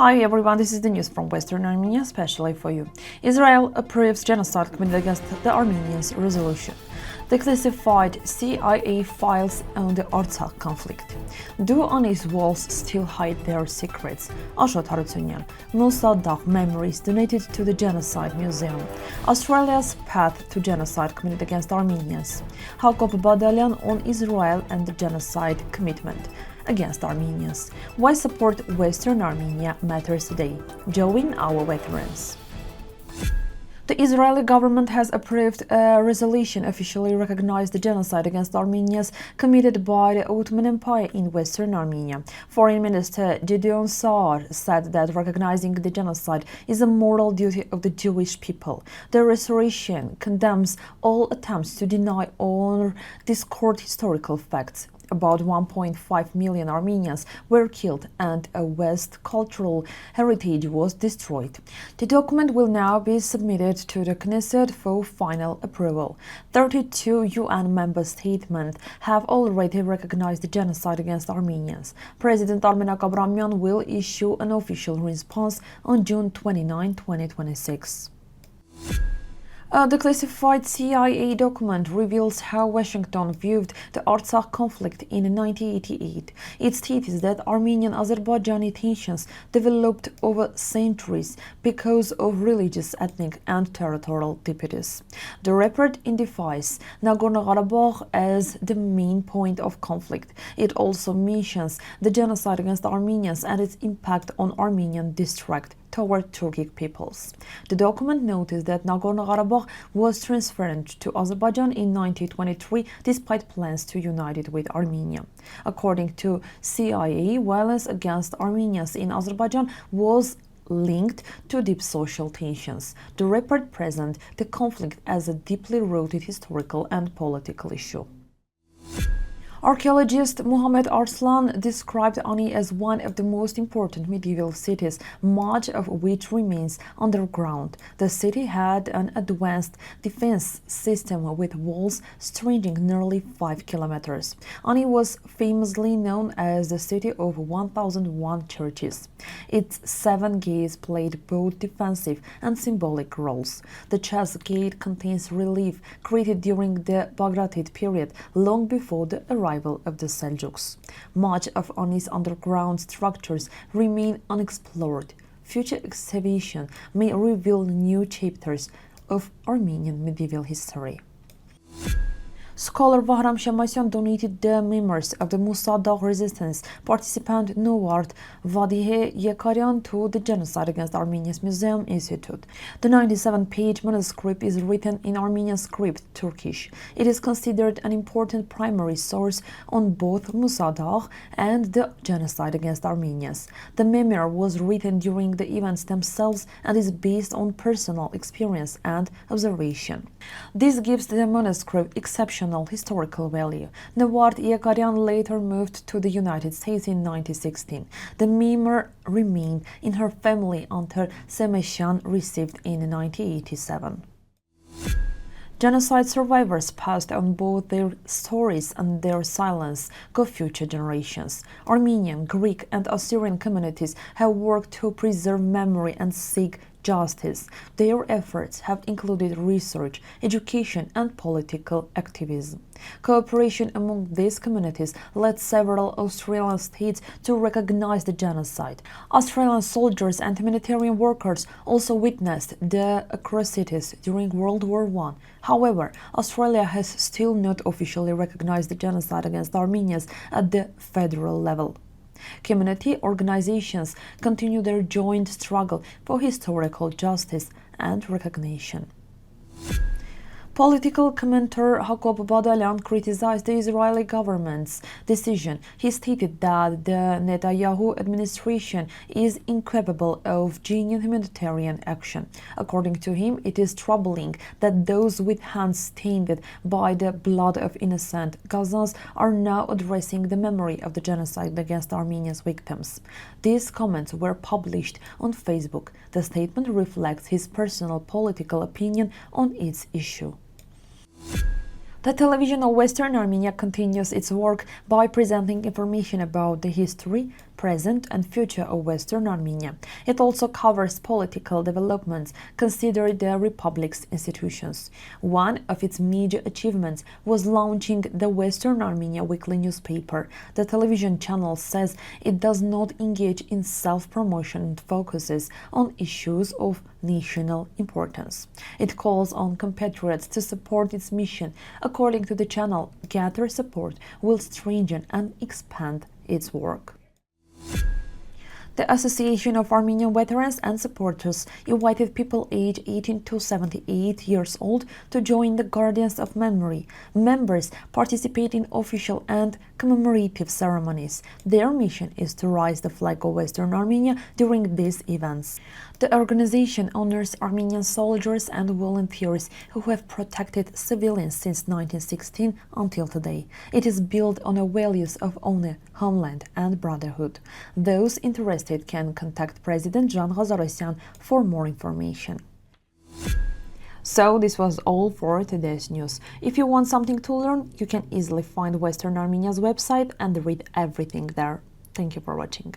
Hi everyone, this is the news from Western Armenia, especially for you. Israel approves genocide committed against the Armenians Resolution. Declassified CIA files on the Artsakh conflict. Do honest walls still hide their secrets? Ashot Harutyunyan. Mossadegh memories donated to the Genocide Museum. Australia's path to genocide committed against Armenians. Hakob Badalyan on Israel and the genocide commitment against Armenians. Why support Western Armenia matters today. Join our veterans. The Israeli government has approved a resolution officially recognizing the genocide against Armenians committed by the Ottoman Empire in Western Armenia. Foreign Minister Gideon Saar said that recognizing the genocide is a moral duty of the Jewish people. The resolution condemns all attempts to deny or distort historical facts. About 1.5 million Armenians were killed and a vast cultural heritage was destroyed. The document will now be submitted to the Knesset for final approval. 32 UN member states have already recognized the genocide against Armenians. President Armenians will issue an official response on June 29, 2026. A declassified CIA document reveals how Washington viewed the Artsakh conflict in 1988. It states that Armenian-Azerbaijani tensions developed over centuries because of religious, ethnic, and territorial disputes. The report identifies Nagorno-Karabakh as the main point of conflict. It also mentions the genocide against Armenians and its impact on Armenian distrust toward Turkic peoples. The document noted that Nagorno-Karabakh was transferred to Azerbaijan in 1923 despite plans to unite it with Armenia. According to CIA, violence against Armenians in Azerbaijan was linked to deep social tensions. The report presented the conflict as a deeply rooted historical and political issue. Archaeologist Muhammad Arslan described Ani as one of the most important medieval cities, much of which remains underground. The city had an advanced defense system with walls stretching nearly 5 kilometers. Ani was famously known as the city of 1001 churches. Its 7 gates played both defensive and symbolic roles. The chess gate contains relief created during the Bagratid period, long before the arrival of the Seljuks. Much of Ani's underground structures remain unexplored. Future excavation may reveal new chapters of Armenian medieval history. Scholar Vahram Shamasyan donated the memoirs of the Mossadegh resistance participant Novart Vadihe Yekaryan to the Genocide Against Armenians Museum Institute. The 97-page manuscript is written in Armenian script, Turkish. It is considered an important primary source on both Mossadegh and the genocide against Armenians. The memoir was written during the events themselves and is based on personal experience and observation. This gives the manuscript exceptional historical value. Novart Yekaryan later moved to the United States in 1916. The memoir remained in her family until Semeshan received in 1987. Genocide survivors passed on both their stories and their silence to future generations. Armenian, Greek, and Assyrian communities have worked to preserve memory and seek justice. Their efforts have included research, education, and political activism. Cooperation among these communities led several Australian states to recognize the genocide. Australian soldiers and humanitarian workers also witnessed the atrocities during World War I. However, Australia has still not officially recognized the genocide against Armenians at the federal level. Community organizations continue their joint struggle for historical justice and recognition. Political commentator Hakob Badalyan criticized the Israeli government's decision. He stated that the Netanyahu administration is incapable of genuine humanitarian action. According to him, it is troubling that those with hands stained by the blood of innocent Gazans are now addressing the memory of the genocide against Armenians victims. These comments were published on Facebook. The statement reflects his personal political opinion on its issue. The television of Western Armenia continues its work by presenting information about the history, present and future of Western Armenia. It also covers political developments considered the republic's institutions. One of its major achievements was launching the Western Armenia weekly newspaper. The television channel says it does not engage in self-promotion and focuses on issues of national importance. It calls on compatriots to support its mission. According to the channel, gather support will strengthen and expand its work. The Association of Armenian Veterans and Supporters invited people aged 18 to 78 years old to join the Guardians of Memory. Members participate in official and commemorative ceremonies. Their mission is to raise the flag of Western Armenia during these events. The organization honors Armenian soldiers and volunteers who have protected civilians since 1916 until today. It is built on the values of honor, homeland, and brotherhood. Those interested can contact President Jan Ghazarosyan for more information. So this was all for today's news. If you want something to learn, you can easily find Western Armenia's website and read everything there. Thank you for watching.